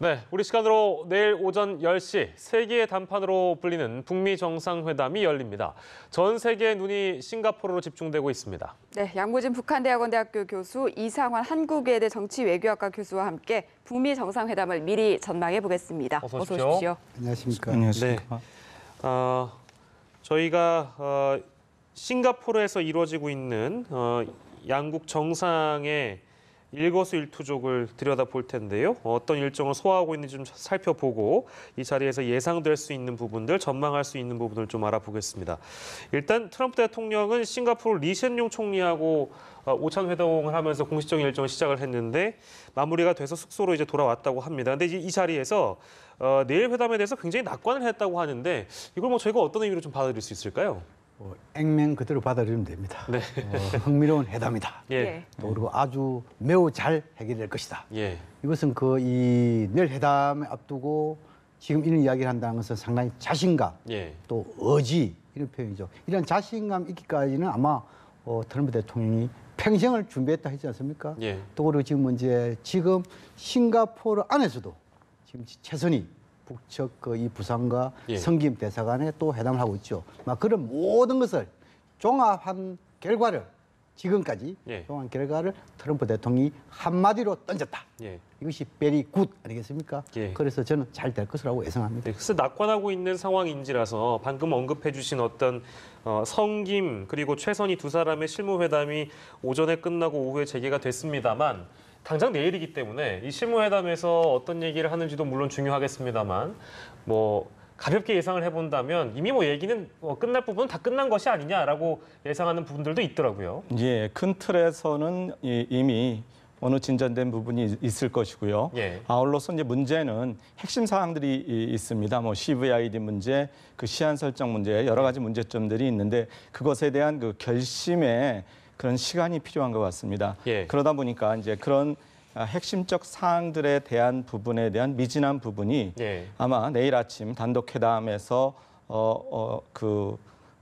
네, 우리 시간으로 내일 오전 10시 세계의 단판으로 불리는 북미 정상회담이 열립니다. 전 세계의 눈이 싱가포르로 집중되고 있습니다. 네, 양무진 북한대학원대학교 교수, 이상환 한국외대 정치외교학과 교수와 함께 북미 정상회담을 미리 전망해 보겠습니다. 어서 오십시오. 안녕하십니까. 안녕하십니까. 네, 저희가 싱가포르에서 이루어지고 있는 양국 정상의 일거수일투족을 들여다볼 텐데요. 어떤 일정을 소화하고 있는지 좀 살펴보고 이 자리에서 예상될 수 있는 부분들, 전망할 수 있는 부분을 좀 알아보겠습니다. 일단 트럼프 대통령은 싱가포르 리센용 총리하고 오찬 회동을 하면서 공식적인 일정을 시작을 했는데 마무리가 돼서 숙소로 이제 돌아왔다고 합니다. 근데 이 자리에서 내일 회담에 대해서 굉장히 낙관을 했다고 하는데 이걸 뭐 저희가 어떤 의미로 좀 받아들일 수 있을까요? 액면 그대로 받아들이면 됩니다. 네. 흥미로운 회담이다. 예. 또 그리고 아주 매우 잘 해결될 것이다. 예. 이것은 내일 회담을 앞두고 지금 이런 이야기를 한다는 것은 상당히 자신감, 예. 또 의지 이런 표현이죠. 이런 자신감 있기까지는 아마 트럼프 대통령이 평생을 준비했다 했지 않습니까? 예. 또 그리고 지금 싱가포르 안에서도 지금 최선희 북측 이 부상과 예. 성김 대사관에 또 회담을 하고 있죠. 그런 모든 것을 종합한 결과를 지금까지 예. 종합한 결과를 트럼프 대통령이 한마디로 던졌다. 예. 이것이 very good 아니겠습니까? 예. 그래서 저는 잘 될 것이라고 예상합니다. 네, 그래서 낙관하고 있는 상황인지라서 방금 언급해 주신 어떤 성김 그리고 최선희 두 사람의 실무회담이 오전에 끝나고 오후에 재개가 됐습니다만 당장 내일이기 때문에 이 실무회담에서 어떤 얘기를 하는지도 물론 중요하겠습니다만 뭐 가볍게 예상을 해본다면 이미 뭐 얘기는 끝날 부분은 다 끝난 것이 아니냐라고 예상하는 부분들도 있더라고요. 예, 큰 틀에서는 이미 어느 진전된 부분이 있을 것이고요. 예. 아울러서 이제 문제는 핵심 사항들이 있습니다. 뭐 CVID 문제, 그 시한 설정 문제, 여러 가지 문제점들이 있는데 그것에 대한 그 결심에 그런 시간이 필요한 것 같습니다. 예. 그러다 그러다 보니까 이제 그런 핵심적 사항들에 대한 부분에 대한 미진한 부분이 예. 아마 내일 아침 단독 회담에서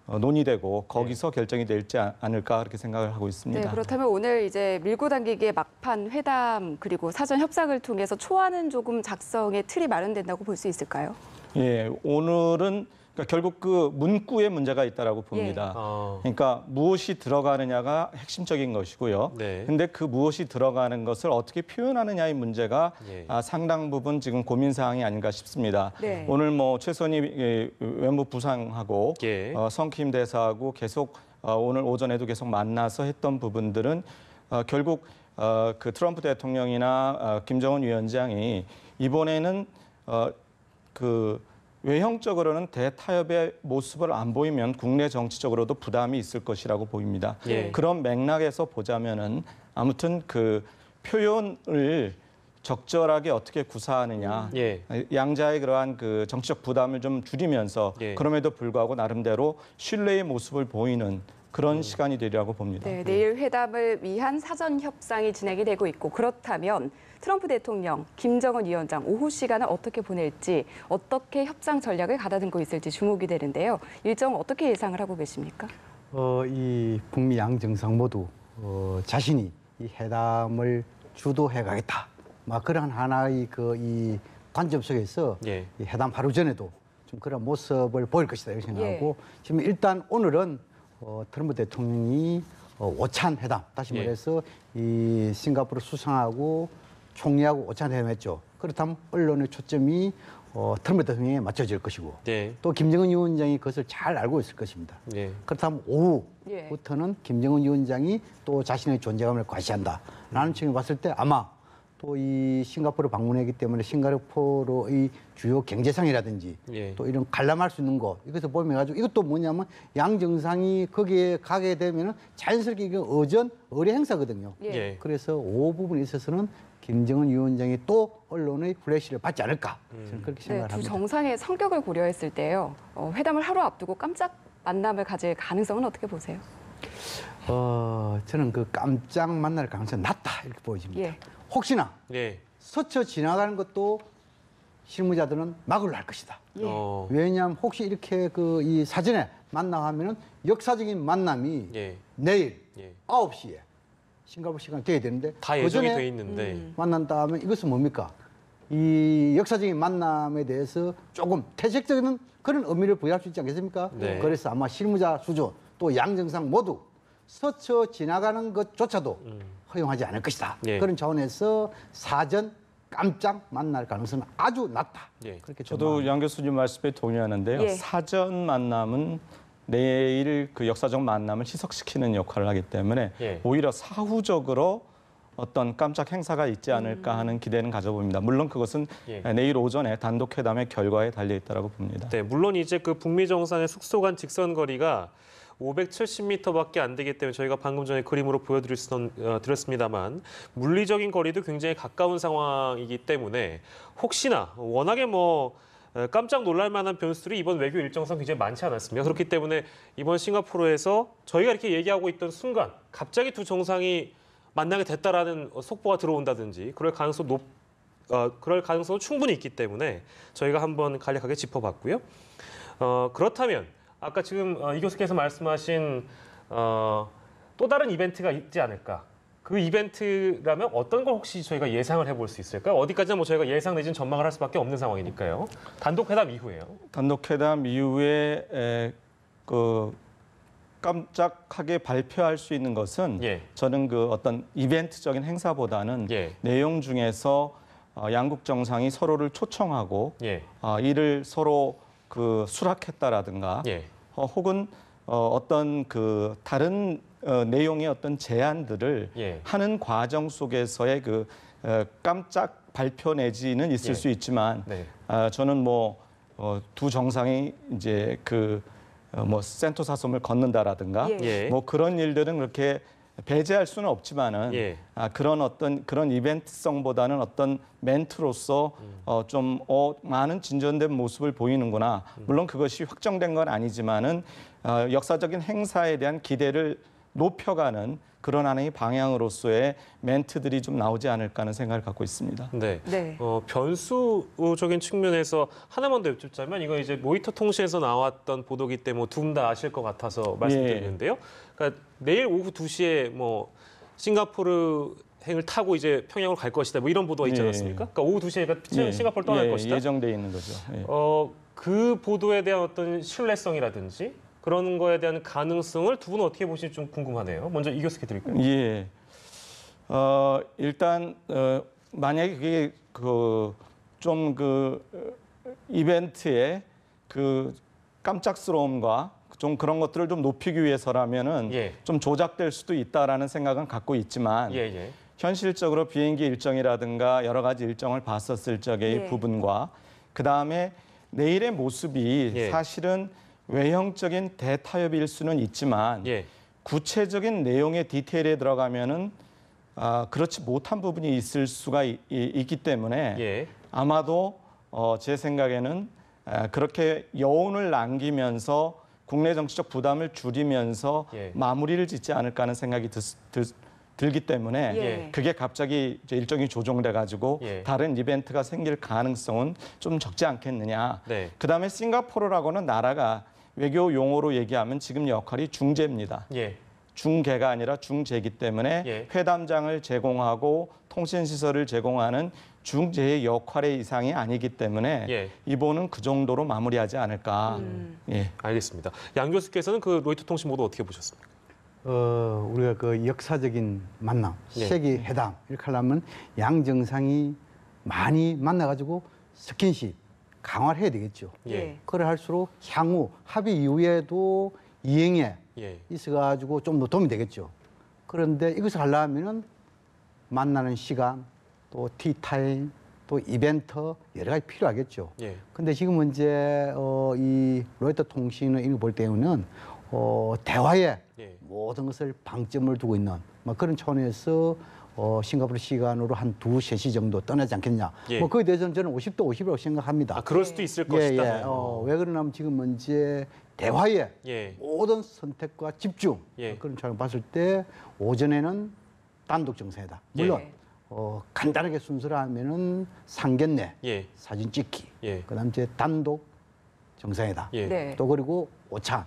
논의되고 거기서 결정이 될지 않을까 그렇게 생각을 하고 있습니다. 네, 그렇다면 오늘 이제 밀고 당기기의 막판 회담 그리고 사전 협상을 통해서 초안은 조금 작성의 틀이 마련된다고 볼 수 있을까요? 예, 오늘은 그러니까 결국 그 문구에 문제가 있다라고 봅니다. 그러니까 무엇이 들어가느냐가 핵심적인 것이고요. 네. 근데 그 무엇이 들어가는 것을 어떻게 표현하느냐의 문제가 예. 상당 부분 지금 고민 사항이 아닌가 싶습니다. 네. 오늘 뭐 최선희 외무 부상하고 예. 성킴 대사하고 계속 오늘 오전에도 계속 만나서 했던 부분들은 결국 그 트럼프 대통령이나 김정은 위원장이 이번에는 외형적으로는 대타협의 모습을 안 보이면 국내 정치적으로도 부담이 있을 것이라고 보입니다. 예. 그런 맥락에서 보자면은 아무튼 그 표현을 적절하게 어떻게 구사하느냐, 예. 양자의 그러한 그 정치적 부담을 좀 줄이면서 예. 그럼에도 불구하고 나름대로 신뢰의 모습을 보이는 그런 시간이 되리라고 봅니다. 네, 내일 회담을 위한 사전 협상이 진행이 되고 있고 그렇다면 트럼프 대통령, 김정은 위원장 오후 시간을 어떻게 보낼지 어떻게 협상 전략을 가다듬고 있을지 주목이 되는데요. 일정 어떻게 예상을 하고 계십니까? 이 북미 양 정상 모두 자신이 이 회담을 주도해 가겠다. 그런 하나의 이 관점 속에서 예. 이 회담 하루 전에도 좀 그런 모습을 보일 것이다 이렇게 생각하고 지금 일단 오늘은 트럼프 대통령이 오찬 회담, 다시 말해서 이 싱가포르 수상하고 총리하고 오찬 회담했죠. 그렇다면 언론의 초점이 트럼프 대통령에 맞춰질 것이고 네. 또 김정은 위원장이 그것을 잘 알고 있을 것입니다. 예. 그렇다면 오후부터는 김정은 위원장이 또 자신의 존재감을 과시한다라는 측면을 봤을 때 아마 또 이 싱가포르 방문했기 때문에 싱가포르의 주요 경제상이라든지 예. 또 이런 관람할 수 있는 거 이것을 보면가지고 이것도 뭐냐면 양 정상이 거기에 가게 되면은 자연스럽게 이게 의례 행사거든요. 예. 그래서 그 부분에 있어서는 김정은 위원장이 또 언론의 플래시를 받지 않을까 저는 그렇게 네, 생각을 두 합니다. 정상의 성격을 고려했을 때요. 회담을 하루 앞두고 깜짝 만남을 가질 가능성은 어떻게 보세요? 저는 그 깜짝 만날 가능성이 낮다 이렇게 보여집니다. 예. 혹시나 예. 스쳐 지나가는 것도 실무자들은 막으려 할 것이다. 왜냐하면 혹시 이렇게 이 사전에 만나하면은 역사적인 만남이 예. 내일 예. 9시에 싱가포르 시간 돼야 되는데 다 예정이 돼 있는데. 만난 다음에 이것은 뭡니까? 이 역사적인 만남에 대해서 조금 퇴색적인 그런 의미를 부여할 수 있지 않겠습니까? 네. 그래서 아마 실무자 수준 또 양정상 모두 스쳐 지나가는 것조차도 허용하지 않을 것이다. 예. 그런 차원에서 사전 깜짝 만날 가능성은 아주 낮다. 예. 그렇게 저도 양 교수님 말씀에 동의하는데요. 예. 사전 만남은 내일 그 역사적 만남을 희석시키는 역할을 하기 때문에 예. 오히려 사후적으로 어떤 깜짝 행사가 있지 않을까 하는 기대는 가져봅니다. 물론 그것은 예. 내일 오전에 단독 회담의 결과에 달려 있다고 봅니다. 네, 물론 이제 그 북미 정상의 숙소 간 직선 거리가 570m밖에 안 되기 때문에 저희가 방금 전에 그림으로 드렸습니다만 물리적인 거리도 굉장히 가까운 상황이기 때문에 혹시나 워낙에 뭐 깜짝 놀랄 만한 변수들이 이번 외교 일정상 굉장히 많지 않았습니까? 그렇기 때문에 이번 싱가포르에서 저희가 이렇게 얘기하고 있던 순간 갑자기 두 정상이 만나게 됐다라는 속보가 들어온다든지 그럴 가능성은 충분히 있기 때문에 저희가 한번 간략하게 짚어봤고요. 그렇다면 아까 지금 이 교수께서 말씀하신 또 다른 이벤트가 있지 않을까? 그 이벤트라면 어떤 걸 혹시 저희가 예상을 해볼 수 있을까요? 어디까지나 뭐 저희가 예상 내지는 전망을 할 수밖에 없는 상황이니까요. 단독 회담 이후에요. 단독 회담 이후에 그 깜짝하게 발표할 수 있는 것은 예. 저는 그 어떤 이벤트적인 행사보다는 예. 내용 중에서 양국 정상이 서로를 초청하고 예. 이를 서로 그 수락했다라든가 예. 혹은 어떤 그 다른 내용의 어떤 제안들을 예. 하는 과정 속에서의 그 깜짝 발표 내지는 있을 예. 수 있지만 네. 저는 뭐 두 정상이 이제 그 뭐 센토사 섬을 걷는다라든가 예. 예. 뭐 그런 일들은 그렇게 배제할 수는 없지만은 예. 그런 이벤트성보다는 어떤 멘트로서 많은 진전된 모습을 보이는구나. 물론 그것이 확정된 건 아니지만은 역사적인 행사에 대한 기대를 높여가는 그런 하나의 방향으로서의 멘트들이 좀 나오지 않을까 하는 생각을 갖고 있습니다. 네. 네. 변수적인 측면에서 하나만 더 여쭙자면 이거 이제 로이터 통신에서 나왔던 보도기 때문에 두 분 다 아실 것 같아서 말씀드리는데요. 그러니까 내일 오후 2시에 뭐 싱가포르 행을 타고 이제 평양으로 갈 것이다. 뭐 이런 보도가 있지 예. 않았습니까? 그러니까 오후 2시에 싱가포르 떠날 것이다. 예정돼 있는 거죠. 예. 그 보도에 대한 어떤 신뢰성이라든지 그런 거에 대한 가능성을 두 분은 어떻게 보실지 좀 궁금하네요. 먼저 이 교수께 드릴까요? 예. 일단 만약에 그게 이벤트의 그 깜짝스러움과 좀 그런 것들을 좀 높이기 위해서라면은 예. 좀 조작될 수도 있다라는 생각은 갖고 있지만 예. 현실적으로 비행기 일정이라든가 여러 가지 일정을 봤었을 적의 예. 부분과 그 다음에 내일의 모습이 예. 사실은 외형적인 대타협일 수는 있지만 예. 구체적인 내용의 디테일에 들어가면은 그렇지 못한 부분이 있을 수가 있기 때문에 예. 아마도 제 생각에는 그렇게 여운을 남기면서 국내 정치적 부담을 줄이면서 예. 마무리를 짓지 않을까 하는 생각이 들기 때문에 예. 그게 갑자기 이제 일정이 조정돼 가지고 예. 다른 이벤트가 생길 가능성은 좀 적지 않겠느냐. 네. 그다음에 싱가포르라고는 나라가 외교 용어로 얘기하면 지금 역할이 중재입니다. 예. 중개가 아니라 중재이기 때문에 예. 회담장을 제공하고 통신시설을 제공하는 중재의 역할의 이상이 아니기 때문에 예. 이번은 그 정도로 마무리하지 않을까. 예. 알겠습니다. 양 교수께서는 그 로이터 통신 보도 어떻게 보셨습니까? 우리가 그 역사적인 만남, 예. 세계 회담 이렇게 하려면 양 정상이 많이 만나가지고 스킨십 강화를 해야 되겠죠. 예. 그래 할수록 향후 합의 이후에도 이행에 예. 있어가지고 좀 더 도움이 되겠죠. 그런데 이것을 하려면은 만나는 시간, 또 티타임, 또 이벤트 여러 가지 필요하겠죠. 예. 근데 지금 이제 이 로이터 통신을 이거 볼 때는 대화에 예. 모든 것을 방점을 두고 있는 뭐 그런 차원에서 싱가포르 시간으로 한 2, 3시 정도 떠나지 않겠냐. 예. 뭐 거기에 대해서는 저는 50대 50이라고 생각합니다. 그럴 수도 있을 예, 것이다. 예. 왜 그러냐면 지금 이제 대화에 예. 모든 선택과 집중 예. 그런 차원 봤을 때 오전에는 단독 정상회담. 물론 예. 간단하게 순서를 하면은 상견례, 예. 사진 찍기, 예. 그다음 이제 단독 정상회담, 예. 네. 또 그리고 오찬,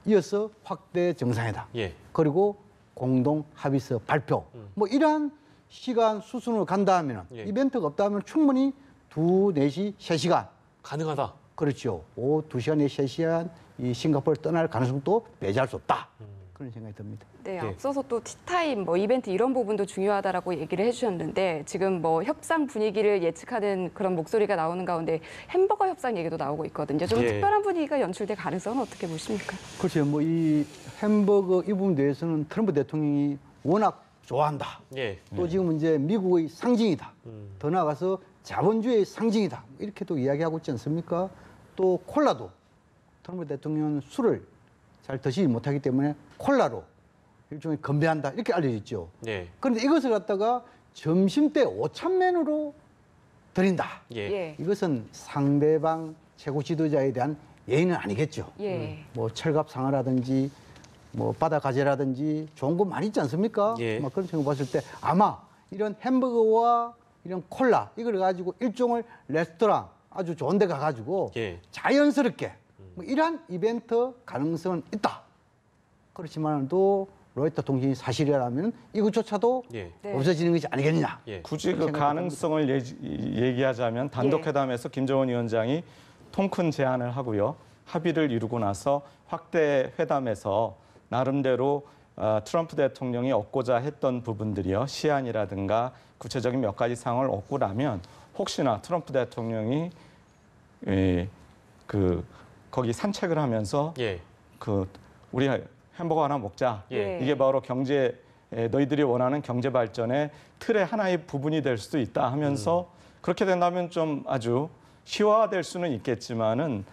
이어서 확대 정상회담, 예. 그리고 공동 합의서 발표. 뭐 이러한 시간 수순으로 간다 하면 예. 이벤트가 없다 하면 충분히 2, 4시, 3시간 가능하다. 그렇죠. 오후 2시간, 3시간 이 싱가포르를 떠날 가능성도 배제할 수 없다. 그런 생각이 듭니다. 네, 예. 앞서서 또 티타임, 뭐 이벤트 이런 부분도 중요하다라고 얘기를 해주셨는데 지금 뭐 협상 분위기를 예측하는 그런 목소리가 나오는 가운데 햄버거 협상 얘기도 나오고 있거든요. 좀 예. 특별한 분위기가 연출될 가능성은 어떻게 보십니까? 그렇죠. 뭐 이 햄버거 이 부분에 대해서는 트럼프 대통령이 워낙 좋아한다. 예. 또 지금 이제 미국의 상징이다. 음. 더 나아가서 자본주의의 상징이다. 이렇게도 이야기하고 있지 않습니까? 또 콜라도 트럼프 대통령은 술을 잘 드시지 못하기 때문에 콜라로 일종의 건배한다. 이렇게 알려졌죠. 예. 그런데 이것을 갖다가 점심때 오찬메뉴로 드린다. 예. 예. 이것은 상대방 최고 지도자에 대한 예의는 아니겠죠. 예. 뭐 철갑상어라든지 뭐 바다가재라든지 좋은 거 많이 있지 않습니까? 예. 막 그런 생각 봤을 때 아마 이런 햄버거와 이런 콜라 이걸 가지고 일종의 레스토랑 아주 좋은 데 가가지고 예. 자연스럽게 뭐 이러한 이벤트 가능성은 있다. 그렇지만도 로이터 통신이 사실이라면 이것조차도 예. 네. 없어지는 것이 아니겠느냐. 예. 굳이 그 생각이 가능성을 얘기하자면 단독회담에서 김정은 위원장이 통큰 제안을 하고요. 합의를 이루고 나서 확대 회담에서 나름대로 트럼프 대통령이 얻고자 했던 부분들이요. 시안이라든가 구체적인 몇 가지 사항을 얻고 나면 혹시나 트럼프 대통령이 거기 산책을 하면서 예. 우리 햄버거 하나 먹자. 예. 이게 바로 너희들이 원하는 경제 발전의 틀의 하나의 부분이 될 수도 있다 하면서 그렇게 된다면 좀 아주 시화될 수는 있겠지만은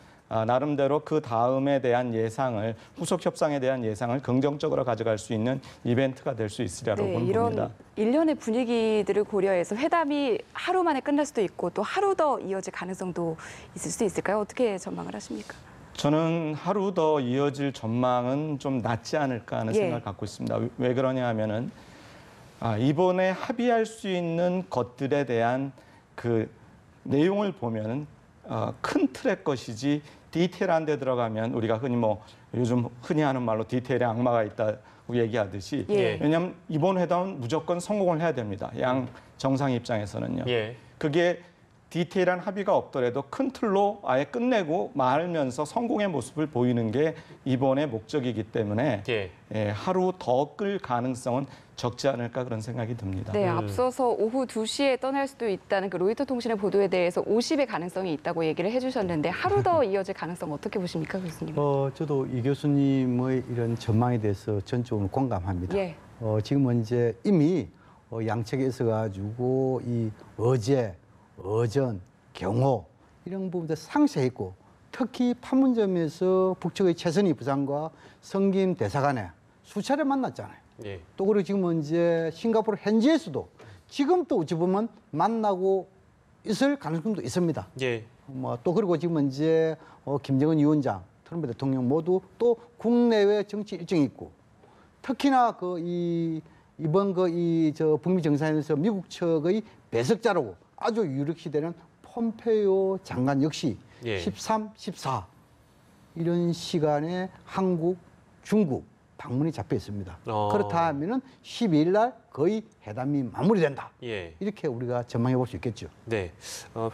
나름대로 그 다음에 대한 예상을 후속 협상에 대한 예상을 긍정적으로 가져갈 수 있는 이벤트가 될 수 있으리라고 네, 봅니다. 이런 일련의 분위기들을 고려해서 회담이 하루 만에 끝날 수도 있고 또 하루 더 이어질 가능성도 있을 수 있을까요? 어떻게 전망을 하십니까? 저는 하루 더 이어질 전망은 좀 낮지 않을까 하는 예. 생각을 갖고 있습니다. 왜 그러냐 하면은 이번에 합의할 수 있는 것들에 대한 그 내용을 보면은 큰 틀의 것이지 디테일한 데 들어가면 우리가 요즘 흔히 하는 말로 디테일에 악마가 있다고 얘기하듯이 예. 왜냐하면 이번 회담은 무조건 성공을 해야 됩니다. 양 정상 입장에서는요. 예. 그게 디테일한 합의가 없더라도 큰 틀로 아예 끝내고 말면서 성공의 모습을 보이는 게 이번의 목적이기 때문에 예. 하루 더 끌 가능성은 적지 않을까 그런 생각이 듭니다. 네, 앞서서 오후 2시에 떠날 수도 있다는 그 로이터 통신의 보도에 대해서 50의 가능성이 있다고 얘기를 해주셨는데 하루 더 이어질 가능성 어떻게 보십니까, 교수님? 저도 이 교수님의 이런 전망에 대해서 전적으로 공감합니다. 예. 지금 이제 이미 양측에 있어가지고 이 어제, 어전, 경호 이런 부분들 상세했고 특히 판문점에서 북측의 최선희 부장과 성김 대사관에 수차례 만났잖아요. 예. 또 그리고 지금 이제 싱가포르 현지에서도 지금 또 어찌 보면 만나고 있을 가능성도 있습니다. 예. 또 그리고 지금 이제 김정은 위원장, 트럼프 대통령 모두 또 국내외 정치 일정이 있고 특히나 이번 북미 정상회담에서 미국 측의 배석자로 아주 유력시되는 폼페이오 장관 역시 예. 13, 14 이런 시간에 한국, 중국 방문이 잡혀 있습니다. 그렇다 하면은 12일 날 거의 회담이 마무리된다. 예. 이렇게 우리가 전망해 볼 수 있겠죠. 네.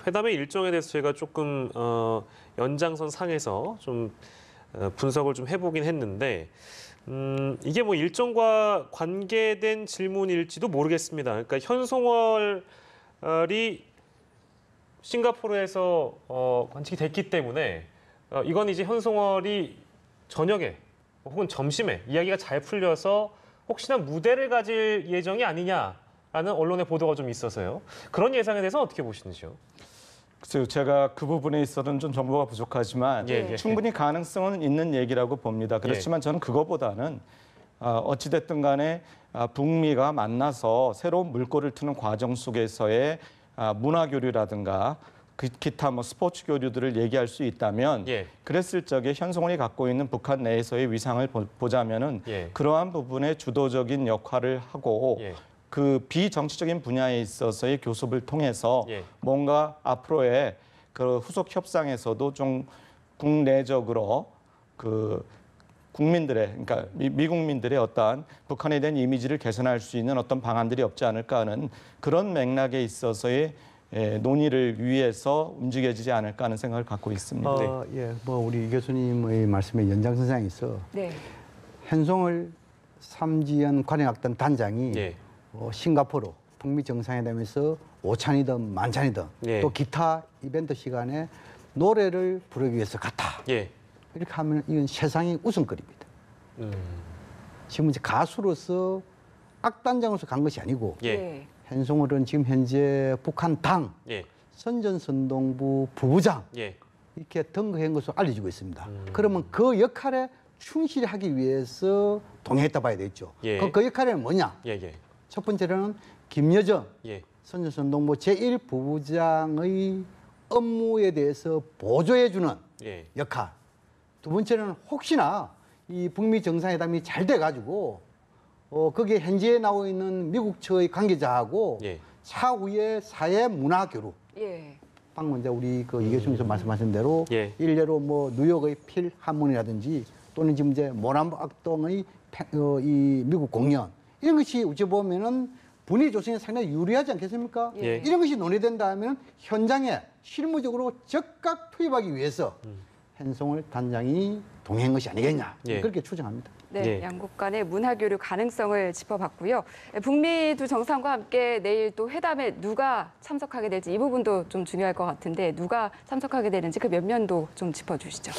회담의 일정에 대해서 제가 조금 연장선 상에서 좀 분석을 좀 해보긴 했는데 이게 뭐 일정과 관계된 질문일지도 모르겠습니다. 그러니까 현송월이 싱가포르에서 관측이 됐기 때문에 이건 이제 현송월이 저녁에 혹은 점심에 이야기가 잘 풀려서 혹시나 무대를 가질 예정이 아니냐라는 언론의 보도가 좀 있어서요. 그런 예상에 대해서 어떻게 보시는지요? 글쎄요, 제가 그 부분에 있어서는 좀 정보가 부족하지만 예, 예. 충분히 가능성은 있는 얘기라고 봅니다. 그렇지만 저는 그거보다는 어찌됐든 간에 북미가 만나서 새로운 물꼬를 트는 과정 속에서의 문화 교류라든가 기타 스포츠 교류들을 얘기할 수 있다면 예. 그랬을 적에 현송월이 갖고 있는 북한 내에서의 위상을 보자면은 예. 그러한 부분에 주도적인 역할을 하고 예. 그 비정치적인 분야에 있어서의 교섭을 통해서 예. 뭔가 앞으로의 그 후속 협상에서도 좀 국내적으로 그 국민들의 그러니까 미국민들의 어떠한 북한에 대한 이미지를 개선할 수 있는 어떤 방안들이 없지 않을까 하는 그런 맥락에 있어서의 논의를 위해서 움직여지지 않을까 하는 생각을 갖고 있습니다. 예, 뭐 우리 교수님의 말씀에 연장선상에 있어 네. 한송을 삼지연 관행악단 단장이 예. 싱가포르 북미 정상회담에서 오찬이든 만찬이든 예. 또 기타 이벤트 시간에 노래를 부르기 위해서 갔다. 예. 이렇게 하면 이건 세상의 웃음거리입니다. 지금 이제 가수로서 악단장으로서 간 것이 아니고 예. 네. 한송을은 지금 현재 북한 당 예. 선전선동부 부부장 예. 이렇게 등극한 것으로 알려지고 있습니다. 그러면 그 역할에 충실히 하기 위해서 동행했다 봐야 되겠죠. 예. 그 역할은 뭐냐? 예. 예. 첫 번째로는 김여정 예. 선전선동부 제1부부장의 업무에 대해서 보조해주는 예. 역할. 두 번째는 혹시나 이 북미 정상회담이 잘 돼가지고 거기에 현지에 나와 있는 미국 측의 관계자하고 예. 차후에 사회 문화 교류. 예. 방금 이제 우리 그 이 교수님께서 말씀하신 대로 예. 일례로 뭐 뉴욕의 필하모니라든지 또는 지금 이제 모란보 악동의 이 미국 공연 이런 것이 어찌 보면은 분위 조성에 상당히 유리하지 않겠습니까? 예. 이런 것이 논의된다 하면 현장에 실무적으로 적극 투입하기 위해서 한송을 단장이 동행한 것이 아니겠냐 예. 그렇게 추정합니다. 네, 예. 양국 간의 문화 교류 가능성을 짚어봤고요. 북미 두 정상과 함께 내일 또 회담에 누가 참석하게 될지 이 부분도 좀 중요할 것 같은데 누가 참석하게 되는지 그 면면도 좀 짚어주시죠.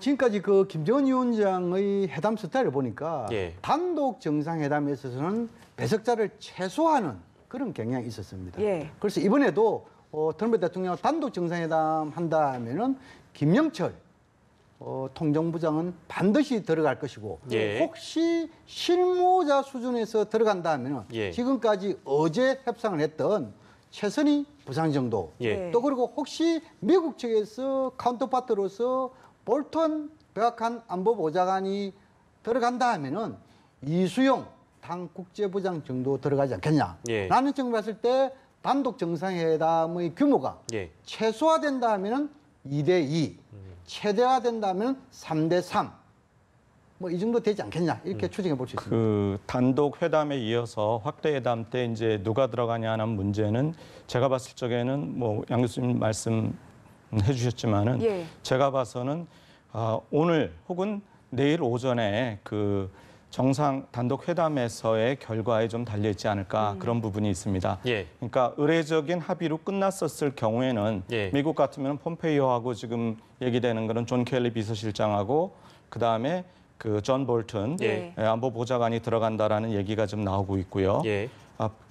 지금까지 그 김정은 위원장의 회담 스타일을 보니까 예. 단독 정상회담에 있어서는 배석자를 최소화하는 그런 경향이 있었습니다. 예. 그래서 이번에도 트럼프 대통령 단독 정상회담 한다 하면은 김영철 통정부장은 반드시 들어갈 것이고 예. 혹시 실무자 수준에서 들어간다 하면은 예. 지금까지 어제 협상을 했던 최선희 부상 정도 예. 또 그리고 혹시 미국 측에서 카운터파트로서 볼턴 백악관 안보보좌관이 들어간다 하면은 이수용 당 국제부장 정도 들어가지 않겠냐. 예. 라는 점을 봤을 때 단독 정상회담의 규모가 예. 최소화된다 하면은 2대2, 최대화된다 하면 3대3. 뭐 이 정도 되지 않겠냐. 이렇게 추정해 볼 수 있습니다. 그 단독 회담에 이어서 확대 회담 때 이제 누가 들어가냐 하는 문제는 제가 봤을 적에는 뭐 양 교수님 말씀해 주셨지만은 예. 제가 봐서는 오늘 혹은 내일 오전에 그 정상 단독 회담에서의 결과에 좀 달려 있지 않을까 그런 부분이 있습니다. 예. 그러니까 의례적인 합의로 끝났었을 경우에는 예. 미국 같으면 폼페이오하고 지금 얘기되는 거는 존 켈리 비서실장하고 그 다음에 그 존 볼튼 예. 안보보좌관이 들어간다라는 얘기가 좀 나오고 있고요. 예.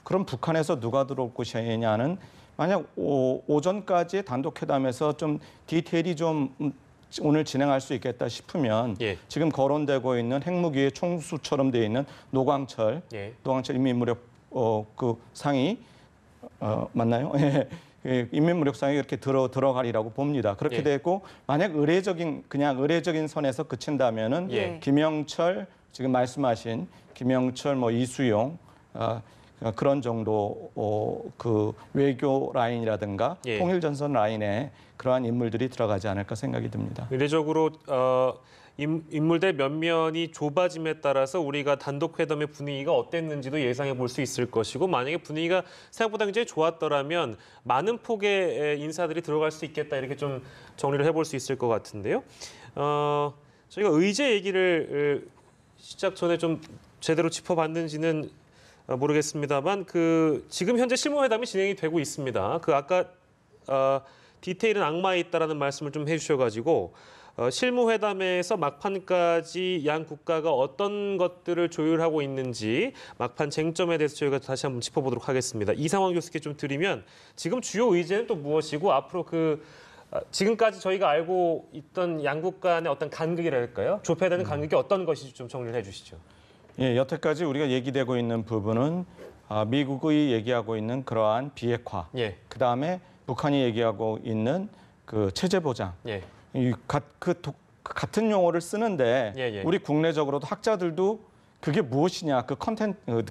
그럼 북한에서 누가 들어올 것이냐는 만약 오전까지 단독 회담에서 좀 디테일이 좀 오늘 진행할 수 있겠다 싶으면 예. 지금 거론되고 있는 핵무기의 총수처럼 되어 있는 노광철 예. 인민무력 그 상이 맞나요? 예. 인민무력상이 이렇게 들어가리라고 봅니다. 그렇게 예. 되고 만약 그냥 의례적인 선에서 그친다면은 예. 김영철 지금 말씀하신 김영철 이수용 그런 정도 그 외교 라인이라든가 예. 통일전선 라인에 그러한 인물들이 들어가지 않을까 생각이 듭니다. 의례적으로 인물들 면면이 좁아짐에 따라서 우리가 단독 회담의 분위기가 어땠는지도 예상해 볼 수 있을 것이고 만약에 분위기가 생각보다 굉장히 좋았더라면 많은 폭의 인사들이 들어갈 수 있겠다 이렇게 좀 정리를 해볼 수 있을 것 같은데요. 저희가 의제 얘기를 시작 전에 좀 제대로 짚어봤는지는 모르겠습니다만 지금 현재 실무회담이 진행이 되고 있습니다. 아까 디테일은 악마에 있다라는 말씀을 좀 해주셔가지고 실무회담에서 막판까지 양 국가가 어떤 것들을 조율하고 있는지 막판 쟁점에 대해서 저희가 다시 한번 짚어보도록 하겠습니다. 이상원 교수께 좀 드리면 지금 주요 의제는 또 무엇이고 앞으로 지금까지 저희가 알고 있던 양국 간의 어떤 간극이랄까요? 좁혀되는 간극이 어떤 것인지 좀 정리를 해주시죠. 예, 여태까지 우리가 얘기되고 있는 부분은 미국이 얘기하고 있는 그러한 비핵화, 예. 그 다음에 북한이 얘기하고 있는 그 체제 보장, 예. 같은 용어를 쓰는데 예, 예. 우리 국내적으로도 학자들도 그게 무엇이냐,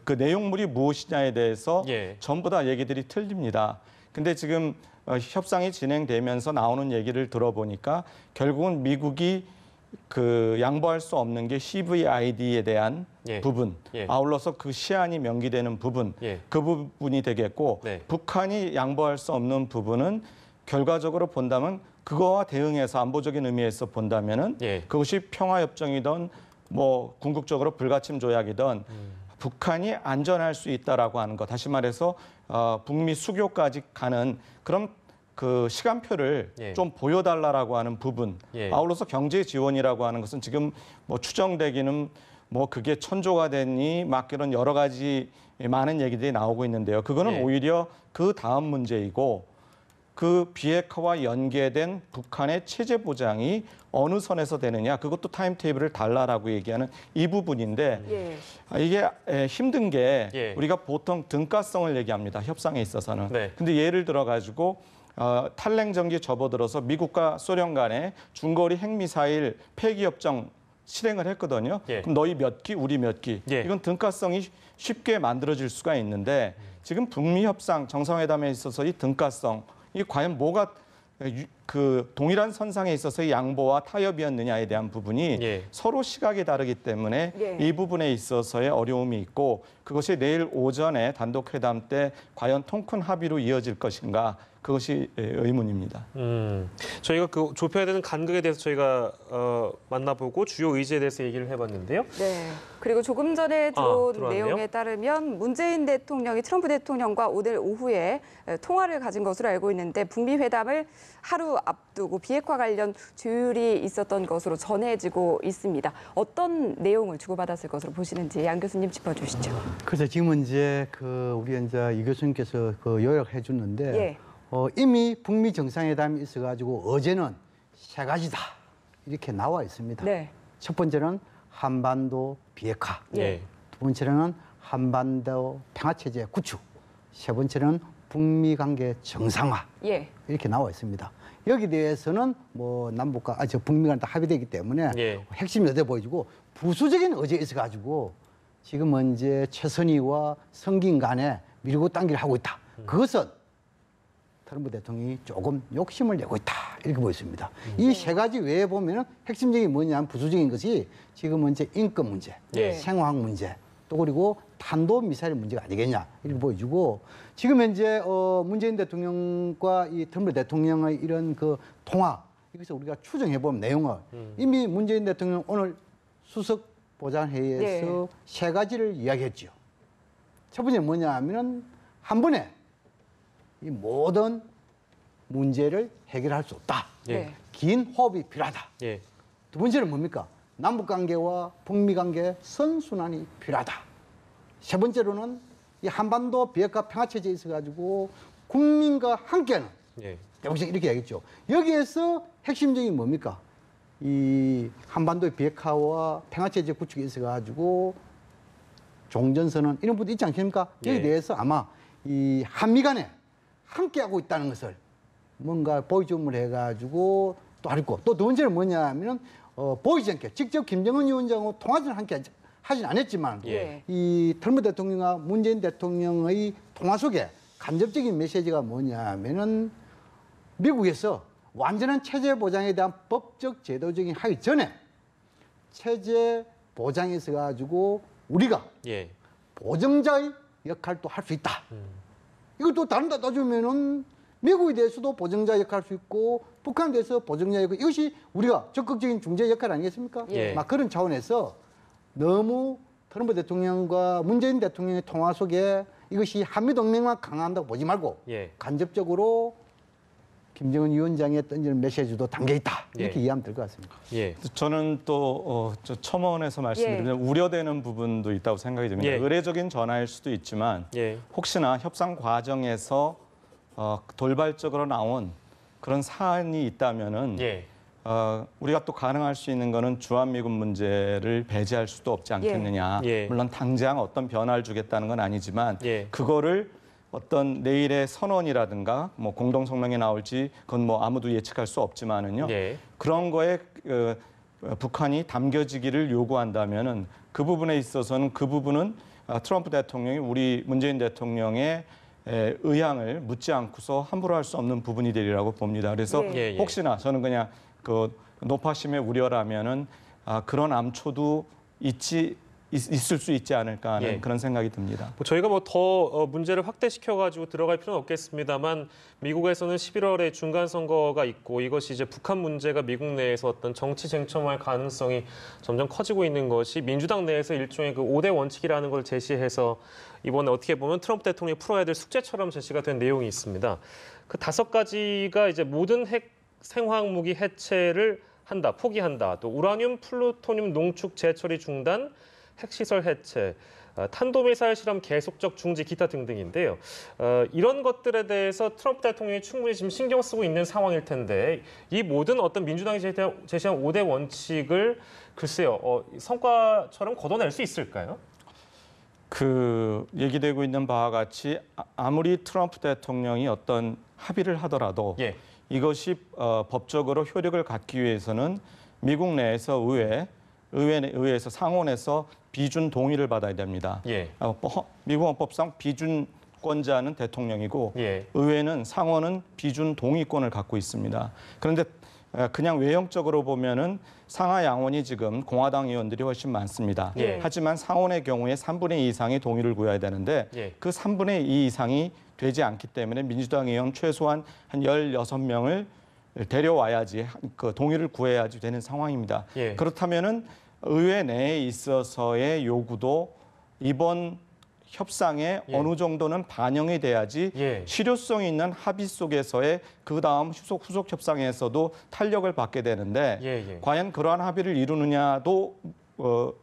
그 내용물이 무엇이냐에 대해서 예. 전부 다 얘기들이 틀립니다. 근데 지금 협상이 진행되면서 나오는 얘기를 들어보니까 결국은 미국이 그 양보할 수 없는 게 CVID에 대한 예. 부분, 예. 아울러서 그 시한이 명기되는 부분, 예. 그 부분이 되겠고 네. 북한이 양보할 수 없는 부분은 결과적으로 본다면 그거와 대응해서 안보적인 의미에서 본다면은 예. 그것이 평화협정이든 뭐 궁극적으로 불가침 조약이든 북한이 안전할 수 있다라고 하는 것, 다시 말해서 북미 수교까지 가는 그런 그 시간표를 예. 좀 보여달라라고 하는 부분, 예. 아울러서 경제 지원이라고 하는 것은 지금 뭐 추정되기는 뭐 그게 천조가 되니 막 이런 여러 가지 많은 얘기들이 나오고 있는데요. 그거는 예. 오히려 그 다음 문제이고 그 비핵화와 연계된 북한의 체제 보장이 어느 선에서 되느냐, 그것도 타임테이블을 달라라고 얘기하는 이 부분인데 예. 이게 힘든 게 예. 우리가 보통 등가성을 얘기합니다. 협상에 있어서는. 네. 근데 예를 들어 가지고 탈냉전기 접어들어서 미국과 소련 간에 중거리 핵미사일 폐기협정 실행을 했거든요. 예. 그럼 너희 몇 기, 우리 몇 기. 예. 이건 등가성이 쉽게 만들어질 수가 있는데 지금 북미 협상 정상회담에 있어서 이 등가성, 이 과연 뭐가 그 동일한 선상에 있어서 양보와 타협이었느냐에 대한 부분이 예. 서로 시각이 다르기 때문에 예. 이 부분에 있어서의 어려움이 있고 그것이 내일 오전에 단독 회담 때 과연 통큰 합의로 이어질 것인가, 그것이 의문입니다. 저희가 그 좁혀야 되는 간극에 대해서 저희가 만나보고 주요 의제에 대해서 얘기를 해봤는데요. 네. 그리고 조금 전에 들어온 들어왔네요. 내용에 따르면 문재인 대통령이 트럼프 대통령과 오늘 오후에 통화를 가진 것으로 알고 있는데 북미 회담을 하루 앞두고 비핵화 관련 조율이 있었던 것으로 전해지고 있습니다. 어떤 내용을 주고받았을 것으로 보시는지 양 교수님 짚어주시죠. 그래서 지금 이제 우리 이제 이 교수님께서 요약해 줬는데 예. 이미 북미 정상회담이 있어가지고 어제는 세 가지다 이렇게 나와 있습니다. 네. 첫 번째는 한반도 비핵화, 예. 두 번째는 한반도 평화체제 구축, 세 번째는 북미 관계 정상화 예. 이렇게 나와 있습니다. 여기 대해서는 뭐 남북과 북미 간에 다 합의되기 때문에 예. 핵심이 어디 보여주고 부수적인 의제에 있어가지고 지금은 이제 최선희와 성긴 간에 밀고 당기를 하고 있다. 그것은 트럼프 대통령이 조금 욕심을 내고 있다 이렇게 보였습니다. 이 세 가지 외에 보면은 핵심적인 뭐냐면 부수적인 것이 지금은 이제 인권 문제, 예. 생화학 문제, 또 그리고 탄도 미사일 문제가 아니겠냐 이렇게 보여주고 지금 현재 문재인 대통령과 이 트럼프 대통령의 이런 그 통화 여기서 우리가 추정해 보면 내용을 이미 문재인 대통령 오늘 수석 보좌회의에서 네. 세 가지를 이야기했죠. 첫 번째 뭐냐면은 한 번에 이 모든 문제를 해결할 수 없다. 예. 네. 긴 호흡이 필요하다. 예. 두 번째는 뭡니까? 남북 관계와 북미 관계 선순환이 필요하다. 세 번째로는 이 한반도 비핵화 평화체제에 있어가지고 국민과 함께하는 예. 대북정 이렇게 얘기했죠. 여기에서 핵심적인 뭡니까? 이 한반도의 비핵화와 평화체제 구축에 있어가지고 종전선언 이런 분도 있지 않습니까? 여기에 예. 대해서 아마 이 한미 간에 함께하고 있다는 것을 뭔가 보여줌을 해가지고 또 하고 또 두 번째는 뭐냐면은 보이지 않게 직접 김정은 위원장하고 통화를 함께 하진 않았지만 예. 이 트럼프 대통령과 문재인 대통령의 통화 속에 간접적인 메시지가 뭐냐면은 미국에서 완전한 체제 보장에 대한 법적 제도적인 하기 전에 체제 보장에 있어 가지고 우리가 예. 보정자의 역할도 할 수 있다. 이것도 다른 데 따지면은 미국에 대해서도 보정자 역할 할 수 있고 북한에 대해서 보정자 역할, 이것이 우리가 적극적인 중재 역할 아니겠습니까? 예. 막 그런 차원에서 너무 트럼프 대통령과 문재인 대통령의 통화 속에 이것이 한미동맹만 강화한다고 보지 말고 예. 간접적으로 김정은 위원장의 던지는 메시지도 담겨 있다. 이렇게 예. 이해하면 될 것 같습니다. 예. 저는 또 저 첨언해서 말씀드리면 우려되는 부분도 있다고 생각이 듭니다. 예. 의례적인 전화일 수도 있지만 예. 혹시나 협상 과정에서 돌발적으로 나온 그런 사안이 있다면은 예. 우리가 또 가능할 수 있는 거는 주한미군 문제를 배제할 수도 없지 않겠느냐. 예. 물론 당장 어떤 변화를 주겠다는 건 아니지만 예. 그거를 어떤 내일의 선언이라든가 뭐 공동 성명이 나올지 그건 뭐 아무도 예측할 수 없지만은요. 예. 그런 거에 북한이 담겨지기를 요구한다면은 그 부분에 있어서는 그 부분은 트럼프 대통령이 우리 문재인 대통령의 의향을 묻지 않고서 함부로 할 수 없는 부분이 되리라고 봅니다. 그래서 예. 예, 예. 혹시나 저는 그냥 노파심의 우려라면은 그런 암초도 있을 수 있지 않을까 하는 예. 그런 생각이 듭니다. 뭐 저희가 뭐 더 문제를 확대시켜가지고 들어갈 필요는 없겠습니다만 미국에서는 11월에 중간 선거가 있고 이것이 이제 북한 문제가 미국 내에서 어떤 정치 쟁점화할 가능성이 점점 커지고 있는 것이 민주당 내에서 일종의 그 5대 원칙이라는 걸 제시해서 이번에 어떻게 보면 트럼프 대통령이 풀어야 될 숙제처럼 제시가 된 내용이 있습니다. 그 5가지가 이제 모든 핵 생화학 무기 해체를 한다, 포기한다, 또 우라늄, 플루토늄 농축 재처리 중단, 핵시설 해체, 탄도미사일 실험 계속적 중지, 기타 등등인데요. 이런 것들에 대해서 트럼프 대통령이 충분히 지금 신경 쓰고 있는 상황일 텐데 이 모든 어떤 민주당이 제시한 5대 원칙을 글쎄요, 성과처럼 거둬낼 수 있을까요? 그 얘기되고 있는 바와 같이 아무리 트럼프 대통령이 어떤 합의를 하더라도 예. 이것이 법적으로 효력을 갖기 위해서는 미국 내에서 의회에서 상원에서 비준 동의를 받아야 됩니다. 예. 미국 헌법상 비준권자는 대통령이고 예. 의회는 상원은 비준 동의권을 갖고 있습니다. 그런데 그냥 외형적으로 보면은 상하 양원이 지금 공화당 의원들이 훨씬 많습니다. 예. 하지만 상원의 경우에 3분의 2 이상의 동의를 구해야 되는데 예. 그 3분의 2 이상이 되지 않기 때문에 민주당 의원 최소한 한 16명을 데려와야지 그 동의를 구해야지 되는 상황입니다. 예. 그렇다면은 의회 내에 있어서의 요구도 이번 협상에 예. 어느 정도는 반영이 돼야지 예. 실효성 있는 합의 속에서의 그 다음 후속 협상에서도 탄력을 받게 되는데 예. 과연 그러한 합의를 이루느냐도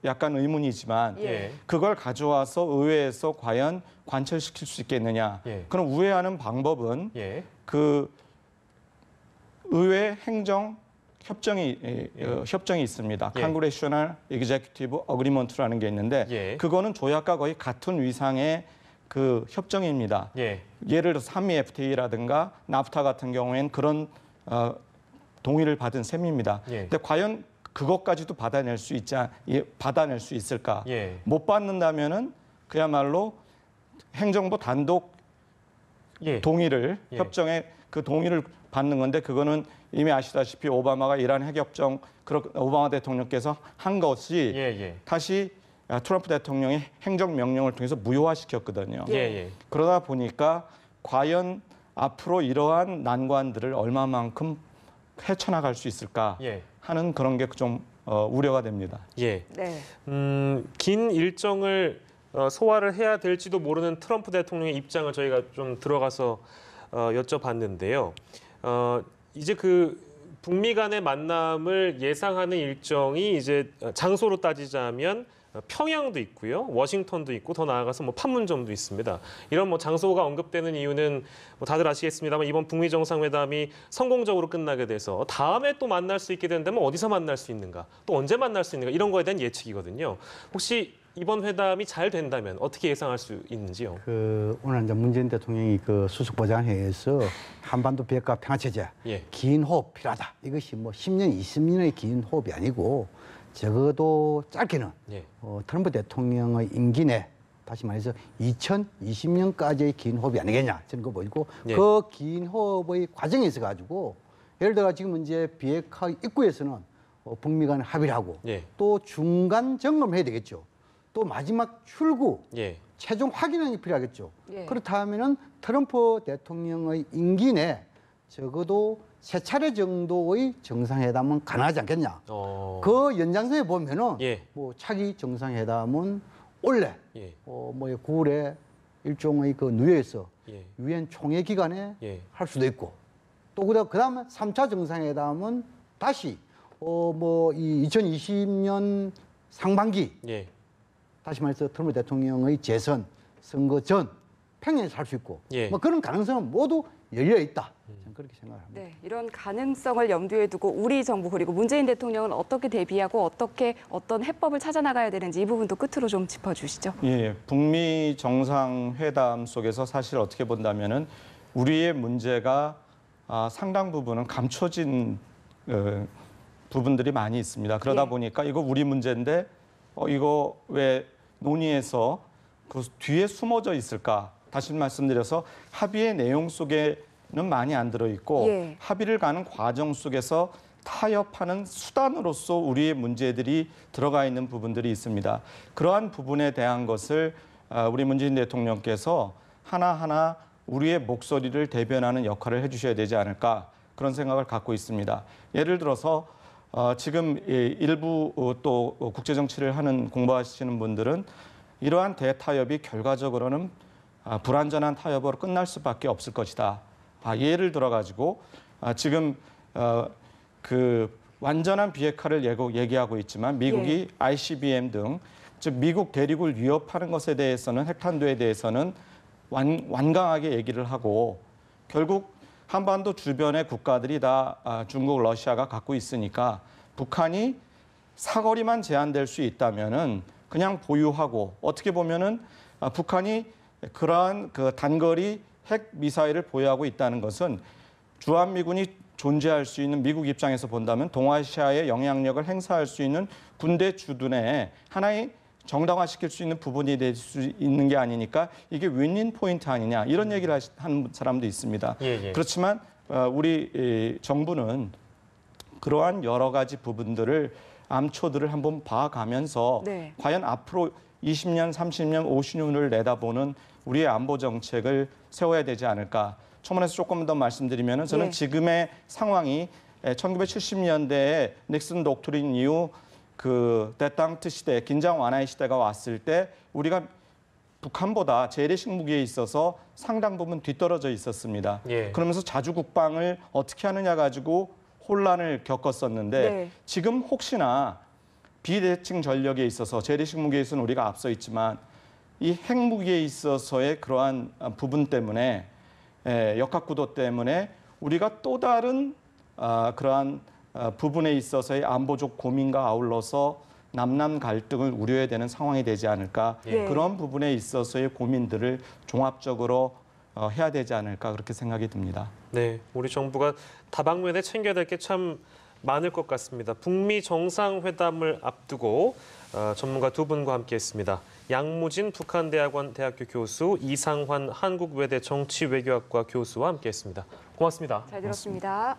약간 의문이지만 예. 그걸 가져와서 의회에서 과연 관철시킬 수 있겠느냐. 예. 그럼 우회하는 방법은 예. 그 의회 행정 협정이 있습니다. 예. Congressional Executive Agreement라는 게 있는데 예. 그거는 조약과 거의 같은 위상의 그 협정입니다. 예. 예를 들어서 한미 FTA라든가 나프타 같은 경우에는 그런 동의를 받은 셈입니다. 예. 근데 과연 그것까지도 받아낼 수 있을까? 예. 못 받는다면은 그야말로 행정부 단독 예. 동의를 예. 협정에 그 동의를 받는 건데 그거는 이미 아시다시피 오바마가 이란 핵협정 오바마 대통령께서 한 것이 예. 다시 트럼프 대통령의 행정명령을 통해서 무효화시켰거든요. 예. 그러다 보니까 과연 앞으로 이러한 난관들을 얼마만큼 헤쳐나갈 수 있을까 예. 하는 그런 게 좀 우려가 됩니다. 예. 네. 긴 일정을 소화를 해야 될지도 모르는 트럼프 대통령의 입장을 저희가 좀 들어가서 여쭤봤는데요. 이제 그 북미 간의 만남을 예상하는 일정이 이제 장소로 따지자면 평양도 있고요, 워싱턴도 있고 더 나아가서 뭐 판문점도 있습니다. 이런 뭐 장소가 언급되는 이유는 뭐 다들 아시겠습니다만 이번 북미 정상회담이 성공적으로 끝나게 돼서 다음에 또 만날 수 있게 된다면 어디서 만날 수 있는가, 또 언제 만날 수 있는가 이런 거에 대한 예측이거든요. 혹시 이번 회담이 잘 된다면 어떻게 예상할 수 있는지요? 오늘 이제 문재인 대통령이 그 수석보좌회의에서 한반도 비핵화 평화체제 예. 긴 호흡 필요하다. 이것이 뭐 10년, 20년의 긴 호흡이 아니고 적어도 짧게는 예. 트럼프 대통령의 임기 내 다시 말해서 2020년까지의 긴 호흡이 아니겠냐 저는 그거 보이고 예. 그 긴 호흡의 과정에 있어 가지고 예를 들어 지금 이제 비핵화 입구에서는 북미 간 합의를 하고 예. 또 중간 점검을 해야 되겠죠. 또 마지막 출구 예. 최종 확인이 필요하겠죠. 예. 그렇다면은 트럼프 대통령의 임기 내 적어도 3차례 정도의 정상회담은 가능하지 않겠냐. 그 연장선에 보면은 예. 뭐 차기 정상회담은 올해 예. 9월에 일종의 그 뉴욕에서 예. 유엔 총회 기간에 예. 할 수도 있고 또 그다음에 3차 정상회담은 다시 이 2020년 상반기 예. 다시 말해서 트럼프 대통령의 재선 선거 전 평양에서 할 수 있고 예. 뭐 그런 가능성은 모두 열려 있다. 저는 그렇게 생각합니다. 네, 이런 가능성을 염두에 두고 우리 정부 그리고 문재인 대통령은 어떻게 대비하고 어떻게 어떤 해법을 찾아 나가야 되는지 이 부분도 끝으로 좀 짚어주시죠. 예, 북미 정상회담 속에서 사실 어떻게 본다면은 우리의 문제가 상당 부분은 감춰진 부분들이 많이 있습니다. 그러다 예. 보니까 이거 우리 문제인데 이거 왜 논의해서 그 뒤에 숨어져 있을까? 다시 말씀드려서 합의의 내용 속에는 많이 안 들어있고 예. 합의를 가는 과정 속에서 타협하는 수단으로서 우리의 문제들이 들어가 있는 부분들이 있습니다. 그러한 부분에 대한 것을 우리 문재인 대통령께서 하나하나 우리의 목소리를 대변하는 역할을 해주셔야 되지 않을까 그런 생각을 갖고 있습니다. 예를 들어서 지금 일부 또 국제정치를 하는 공부하시는 분들은 이러한 대타협이 결과적으로는 불완전한 타협으로 끝날 수밖에 없을 것이다. 예를 들어가지고 지금 그 완전한 비핵화를 얘기하고 있지만 미국이 ICBM 등 즉 미국 대륙을 위협하는 것에 대해서는 핵탄두에 대해서는 완강하게 얘기를 하고 결국 한반도 주변의 국가들이 다 중국, 러시아가 갖고 있으니까 북한이 사거리만 제한될 수 있다면은 그냥 보유하고 어떻게 보면은 북한이 그러한 그 단거리 핵 미사일을 보유하고 있다는 것은 주한미군이 존재할 수 있는 미국 입장에서 본다면 동아시아의 영향력을 행사할 수 있는 군대 주둔의 하나의 정당화시킬 수 있는 부분이 될 수 있는 게 아니니까 이게 윈윈 포인트 아니냐 이런 얘기를 하는 사람도 있습니다. 그렇지만 우리 정부는 그러한 여러 가지 부분들을 암초들을 한번 봐가면서 과연 앞으로 20년, 30년, 50년을 내다보는 우리의 안보 정책을 세워야 되지 않을까. 초반에서 조금 더 말씀드리면 저는 지금의 상황이 1970년대에 닉슨 독트린 이후 그 데탕트 시대, 긴장 완화의 시대가 왔을 때 우리가 북한보다 재래식 무기에 있어서 상당 부분 뒤떨어져 있었습니다. 그러면서 자주 국방을 어떻게 하느냐 가지고 혼란을 겪었었는데 지금 혹시나 비대칭 전력에 있어서 재래식 무기에 있어서는 우리가 앞서 있지만 이 핵무기에 있어서의 그러한 부분 때문에 역학구도 때문에 우리가 또 다른 그러한 부분에 있어서의 안보적 고민과 아울러서 남남 갈등을 우려해야 되는 상황이 되지 않을까. 그런 부분에 있어서의 고민들을 종합적으로 해야 되지 않을까 그렇게 생각이 듭니다. 네, 우리 정부가 다방면에 챙겨야 될 게 참 많을 것 같습니다. 북미 정상회담을 앞두고 전문가 두 분과 함께했습니다. 양무진 북한대학원 대학교 교수, 이상환 한국외대 정치외교학과 교수와 함께했습니다. 고맙습니다. 잘 들었습니다.